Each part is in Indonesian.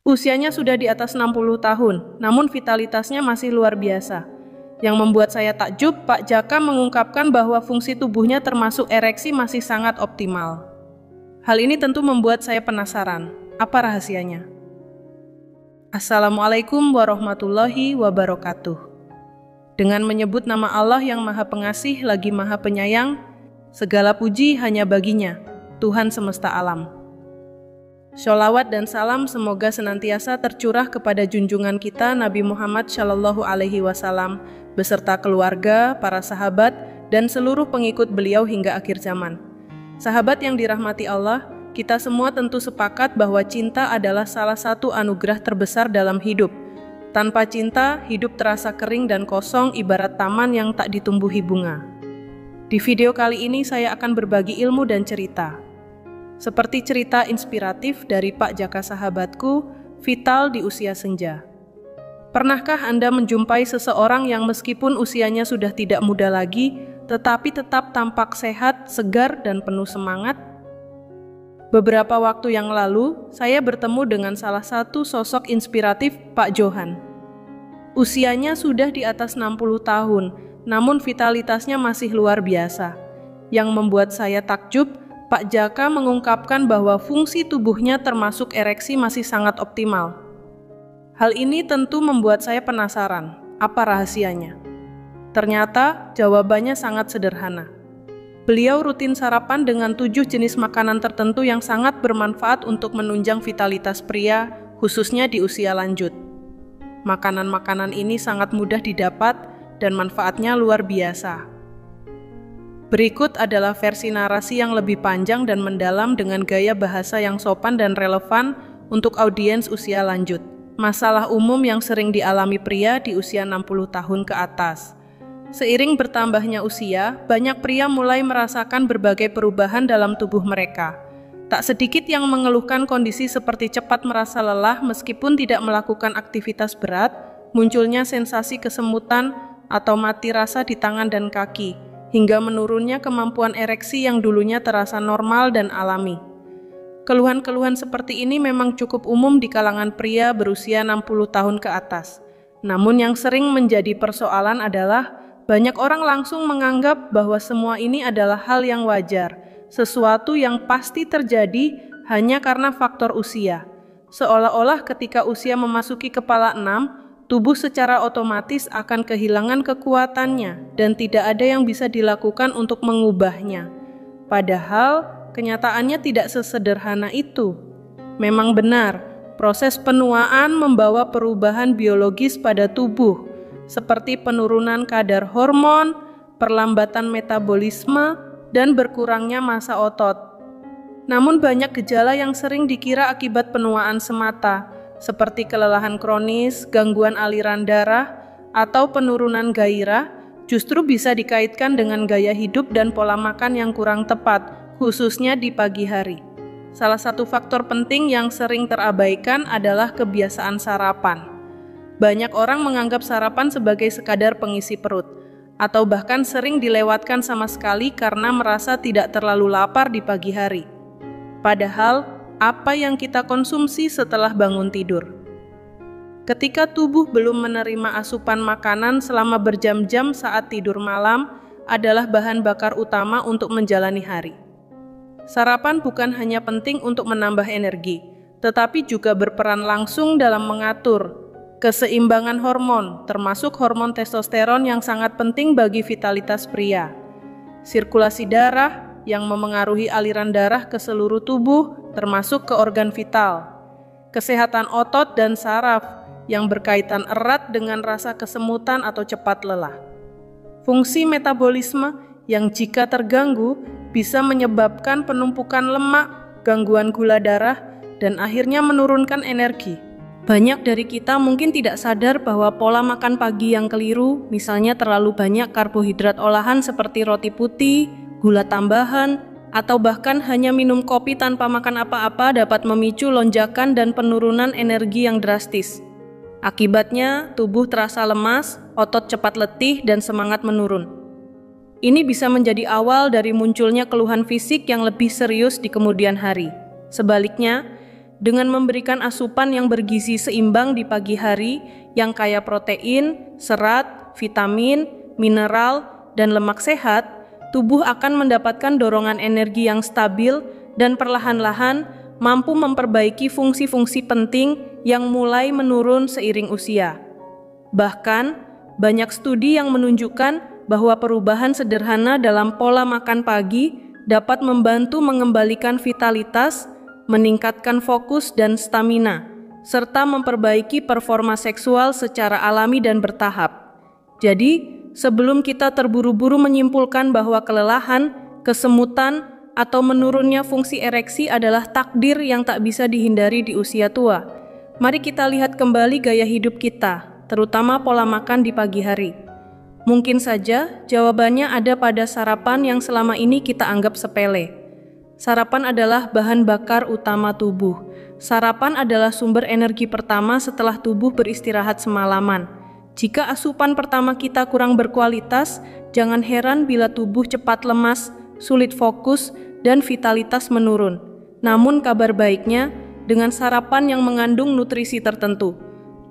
Usianya sudah di atas 60 tahun, namun vitalitasnya masih luar biasa. Yang membuat saya takjub, Pak Jaka mengungkapkan bahwa fungsi tubuhnya termasuk ereksi masih sangat optimal. Hal ini tentu membuat saya penasaran, apa rahasianya? Assalamualaikum warahmatullahi wabarakatuh. Dengan menyebut nama Allah yang Maha Pengasih lagi Maha Penyayang, segala puji hanya baginya, Tuhan semesta alam. Sholawat dan salam semoga senantiasa tercurah kepada junjungan kita Nabi Muhammad Shallallahu Alaihi Wasallam beserta keluarga, para sahabat, dan seluruh pengikut beliau hingga akhir zaman. Sahabat yang dirahmati Allah, kita semua tentu sepakat bahwa cinta adalah salah satu anugerah terbesar dalam hidup. Tanpa cinta, hidup terasa kering dan kosong ibarat taman yang tak ditumbuhi bunga. Di video kali ini saya akan berbagi ilmu dan cerita. Seperti cerita inspiratif dari Pak Jaka sahabatku, vital di usia senja. Pernahkah Anda menjumpai seseorang yang meskipun usianya sudah tidak muda lagi, tetapi tetap tampak sehat, segar, dan penuh semangat? Beberapa waktu yang lalu, saya bertemu dengan salah satu sosok inspiratif, Pak Johan. Usianya sudah di atas 60 tahun, namun vitalitasnya masih luar biasa. Yang membuat saya takjub, Pak Jaka mengungkapkan bahwa fungsi tubuhnya termasuk ereksi masih sangat optimal. Hal ini tentu membuat saya penasaran, apa rahasianya? Ternyata jawabannya sangat sederhana. Beliau rutin sarapan dengan 7 jenis makanan tertentu yang sangat bermanfaat untuk menunjang vitalitas pria, khususnya di usia lanjut. Makanan-makanan ini sangat mudah didapat dan manfaatnya luar biasa. Berikut adalah versi narasi yang lebih panjang dan mendalam dengan gaya bahasa yang sopan dan relevan untuk audiens usia lanjut. Masalah umum yang sering dialami pria di usia 60 tahun ke atas. Seiring bertambahnya usia, banyak pria mulai merasakan berbagai perubahan dalam tubuh mereka. Tak sedikit yang mengeluhkan kondisi seperti cepat merasa lelah meskipun tidak melakukan aktivitas berat, munculnya sensasi kesemutan atau mati rasa di tangan dan kaki, hingga menurunnya kemampuan ereksi yang dulunya terasa normal dan alami. Keluhan-keluhan seperti ini memang cukup umum di kalangan pria berusia 60 tahun ke atas. Namun yang sering menjadi persoalan adalah banyak orang langsung menganggap bahwa semua ini adalah hal yang wajar, sesuatu yang pasti terjadi hanya karena faktor usia. Seolah-olah ketika usia memasuki kepala 6, tubuh secara otomatis akan kehilangan kekuatannya dan tidak ada yang bisa dilakukan untuk mengubahnya. Padahal, kenyataannya tidak sesederhana itu. Memang benar, proses penuaan membawa perubahan biologis pada tubuh, seperti penurunan kadar hormon, perlambatan metabolisme, dan berkurangnya massa otot. Namun banyak gejala yang sering dikira akibat penuaan semata, seperti kelelahan kronis, gangguan aliran darah, atau penurunan gairah, justru bisa dikaitkan dengan gaya hidup dan pola makan yang kurang tepat, khususnya di pagi hari. Salah satu faktor penting yang sering terabaikan adalah kebiasaan sarapan. Banyak orang menganggap sarapan sebagai sekadar pengisi perut, atau bahkan sering dilewatkan sama sekali karena merasa tidak terlalu lapar di pagi hari. Padahal, apa yang kita konsumsi setelah bangun tidur? Ketika tubuh belum menerima asupan makanan selama berjam-jam saat tidur malam adalah bahan bakar utama untuk menjalani hari. Sarapan bukan hanya penting untuk menambah energi, tetapi juga berperan langsung dalam mengatur keseimbangan hormon, termasuk hormon testosteron yang sangat penting bagi vitalitas pria. Sirkulasi darah yang memengaruhi aliran darah ke seluruh tubuh, termasuk ke organ vital. Kesehatan otot dan saraf yang berkaitan erat dengan rasa kesemutan atau cepat lelah. Fungsi metabolisme yang jika terganggu bisa menyebabkan penumpukan lemak, gangguan gula darah, dan akhirnya menurunkan energi. Banyak dari kita mungkin tidak sadar bahwa pola makan pagi yang keliru, misalnya terlalu banyak karbohidrat olahan seperti roti putih, gula tambahan, atau bahkan hanya minum kopi tanpa makan apa-apa dapat memicu lonjakan dan penurunan energi yang drastis. Akibatnya, tubuh terasa lemas, otot cepat letih, dan semangat menurun. Ini bisa menjadi awal dari munculnya keluhan fisik yang lebih serius di kemudian hari. Sebaliknya, dengan memberikan asupan yang bergizi seimbang di pagi hari yang kaya protein, serat, vitamin, mineral, dan lemak sehat, tubuh akan mendapatkan dorongan energi yang stabil dan perlahan-lahan mampu memperbaiki fungsi-fungsi penting yang mulai menurun seiring usia. Bahkan, banyak studi yang menunjukkan bahwa perubahan sederhana dalam pola makan pagi dapat membantu mengembalikan vitalitas, meningkatkan fokus dan stamina, serta memperbaiki performa seksual secara alami dan bertahap. Jadi, sebelum kita terburu-buru menyimpulkan bahwa kelelahan, kesemutan, atau menurunnya fungsi ereksi adalah takdir yang tak bisa dihindari di usia tua, mari kita lihat kembali gaya hidup kita, terutama pola makan di pagi hari. Mungkin saja jawabannya ada pada sarapan yang selama ini kita anggap sepele. Sarapan adalah bahan bakar utama tubuh. Sarapan adalah sumber energi pertama setelah tubuh beristirahat semalaman. Jika asupan pertama kita kurang berkualitas, jangan heran bila tubuh cepat lemas, sulit fokus, dan vitalitas menurun. Namun kabar baiknya, dengan sarapan yang mengandung nutrisi tertentu,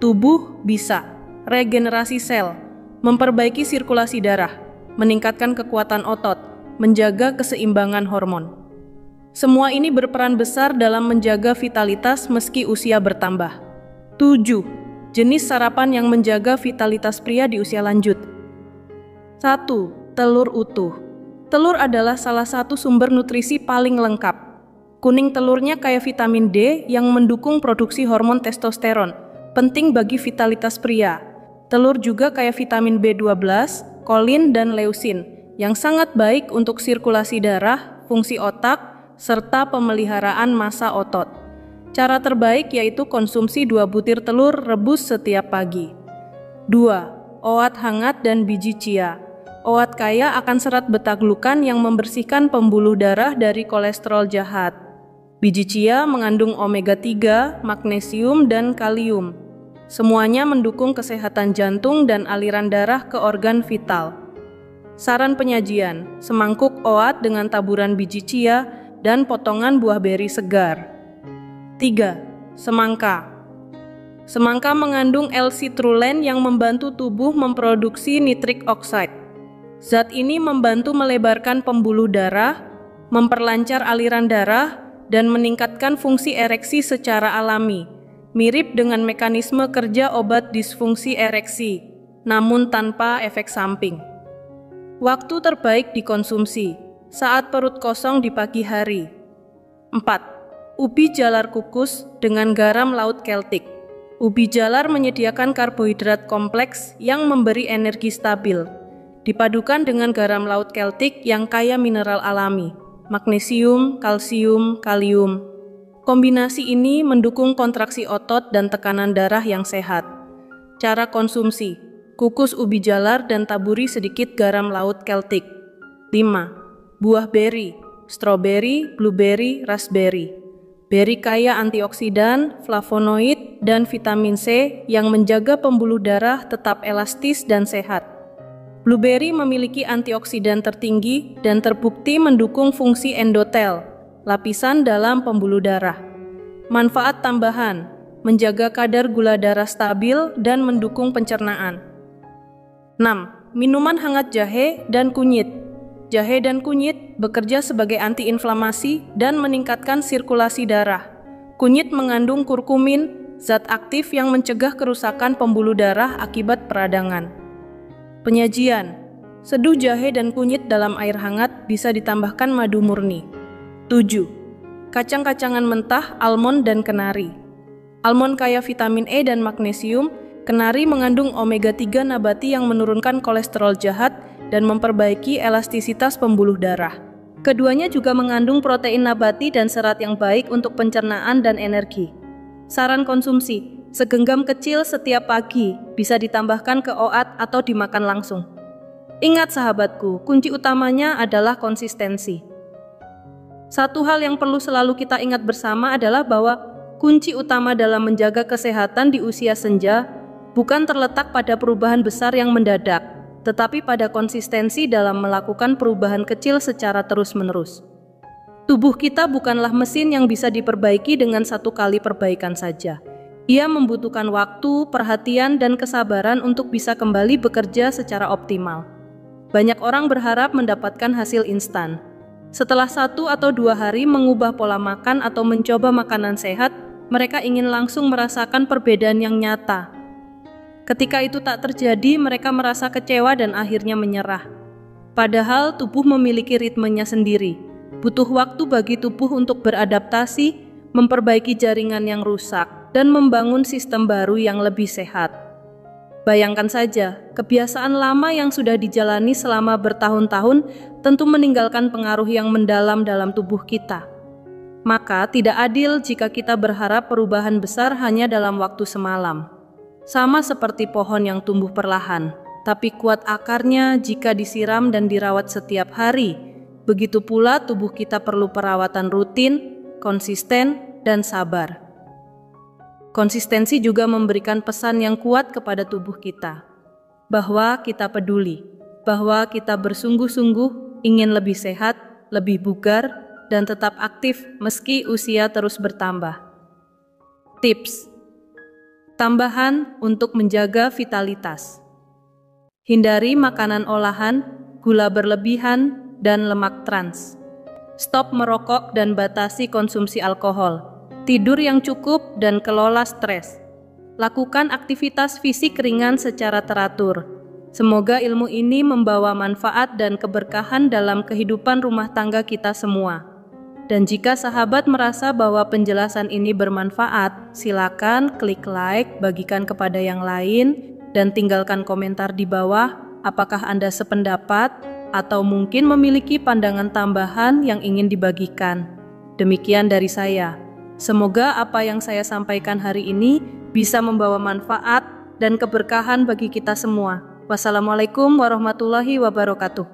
tubuh bisa regenerasi sel, memperbaiki sirkulasi darah, meningkatkan kekuatan otot, menjaga keseimbangan hormon. Semua ini berperan besar dalam menjaga vitalitas meski usia bertambah. 7. Jenis sarapan yang menjaga vitalitas pria di usia lanjut. 1. Telur utuh. Telur adalah salah satu sumber nutrisi paling lengkap. Kuning telurnya kaya vitamin D yang mendukung produksi hormon testosteron, penting bagi vitalitas pria. Telur juga kaya vitamin B12, kolin, dan leusin, yang sangat baik untuk sirkulasi darah, fungsi otak, serta pemeliharaan massa otot. Cara terbaik yaitu konsumsi 2 butir telur rebus setiap pagi. 2. Oat hangat dan biji chia. Oat kaya akan serat beta-glukan yang membersihkan pembuluh darah dari kolesterol jahat. Biji chia mengandung omega 3, magnesium, dan kalium. Semuanya mendukung kesehatan jantung dan aliran darah ke organ vital. Saran penyajian: semangkuk oat dengan taburan biji chia dan potongan buah beri segar. 3. Semangka. Semangka mengandung L-citrulline yang membantu tubuh memproduksi nitric oxide. Zat ini membantu melebarkan pembuluh darah, memperlancar aliran darah, dan meningkatkan fungsi ereksi secara alami, mirip dengan mekanisme kerja obat disfungsi ereksi, namun tanpa efek samping. Waktu terbaik dikonsumsi: saat perut kosong di pagi hari. 4. Ubi jalar kukus dengan garam laut Celtic. Ubi jalar menyediakan karbohidrat kompleks yang memberi energi stabil. Dipadukan dengan garam laut Celtic yang kaya mineral alami, magnesium, kalsium, kalium. Kombinasi ini mendukung kontraksi otot dan tekanan darah yang sehat. Cara konsumsi: kukus ubi jalar dan taburi sedikit garam laut Celtic. 5. Buah beri, stroberi, blueberry, raspberry. Beri kaya antioksidan, flavonoid, dan vitamin C yang menjaga pembuluh darah tetap elastis dan sehat. Blueberry memiliki antioksidan tertinggi dan terbukti mendukung fungsi endotel, lapisan dalam pembuluh darah. Manfaat tambahan: menjaga kadar gula darah stabil dan mendukung pencernaan. 6. Minuman hangat jahe dan kunyit. Jahe dan kunyit bekerja sebagai antiinflamasi dan meningkatkan sirkulasi darah. Kunyit mengandung kurkumin, zat aktif yang mencegah kerusakan pembuluh darah akibat peradangan. Penyajian: seduh jahe dan kunyit dalam air hangat, bisa ditambahkan madu murni. 7. Kacang-kacangan mentah, almond, dan kenari. Almond kaya vitamin E dan magnesium. Kenari mengandung omega 3 nabati yang menurunkan kolesterol jahat dan memperbaiki elastisitas pembuluh darah. Keduanya juga mengandung protein nabati dan serat yang baik untuk pencernaan dan energi. Saran konsumsi: segenggam kecil setiap pagi, bisa ditambahkan ke oat atau dimakan langsung. Ingat sahabatku, kunci utamanya adalah konsistensi. Satu hal yang perlu selalu kita ingat bersama adalah bahwa kunci utama dalam menjaga kesehatan di usia senja bukan terletak pada perubahan besar yang mendadak, tetapi pada konsistensi dalam melakukan perubahan kecil secara terus-menerus. Tubuh kita bukanlah mesin yang bisa diperbaiki dengan satu kali perbaikan saja. Ia membutuhkan waktu, perhatian, dan kesabaran untuk bisa kembali bekerja secara optimal. Banyak orang berharap mendapatkan hasil instan. Setelah 1 atau 2 hari mengubah pola makan atau mencoba makanan sehat, mereka ingin langsung merasakan perbedaan yang nyata. Ketika itu tak terjadi, mereka merasa kecewa dan akhirnya menyerah. Padahal tubuh memiliki ritmenya sendiri. Butuh waktu bagi tubuh untuk beradaptasi, memperbaiki jaringan yang rusak, dan membangun sistem baru yang lebih sehat. Bayangkan saja, kebiasaan lama yang sudah dijalani selama bertahun-tahun tentu meninggalkan pengaruh yang mendalam dalam tubuh kita. Maka tidak adil jika kita berharap perubahan besar hanya dalam waktu semalam. Sama seperti pohon yang tumbuh perlahan, tapi kuat akarnya jika disiram dan dirawat setiap hari. Begitu pula tubuh kita perlu perawatan rutin, konsisten, dan sabar. Konsistensi juga memberikan pesan yang kuat kepada tubuh kita, bahwa kita peduli, bahwa kita bersungguh-sungguh ingin lebih sehat, lebih bugar, dan tetap aktif meski usia terus bertambah. Tips tambahan untuk menjaga vitalitas: hindari makanan olahan, gula berlebihan, dan lemak trans. Stop merokok dan batasi konsumsi alkohol. Tidur yang cukup dan kelola stres. Lakukan aktivitas fisik ringan secara teratur. Semoga ilmu ini membawa manfaat dan keberkahan dalam kehidupan rumah tangga kita semua. Dan jika sahabat merasa bahwa penjelasan ini bermanfaat, silakan klik like, bagikan kepada yang lain, dan tinggalkan komentar di bawah apakah Anda sependapat atau mungkin memiliki pandangan tambahan yang ingin dibagikan. Demikian dari saya. Semoga apa yang saya sampaikan hari ini bisa membawa manfaat dan keberkahan bagi kita semua. Wassalamualaikum warahmatullahi wabarakatuh.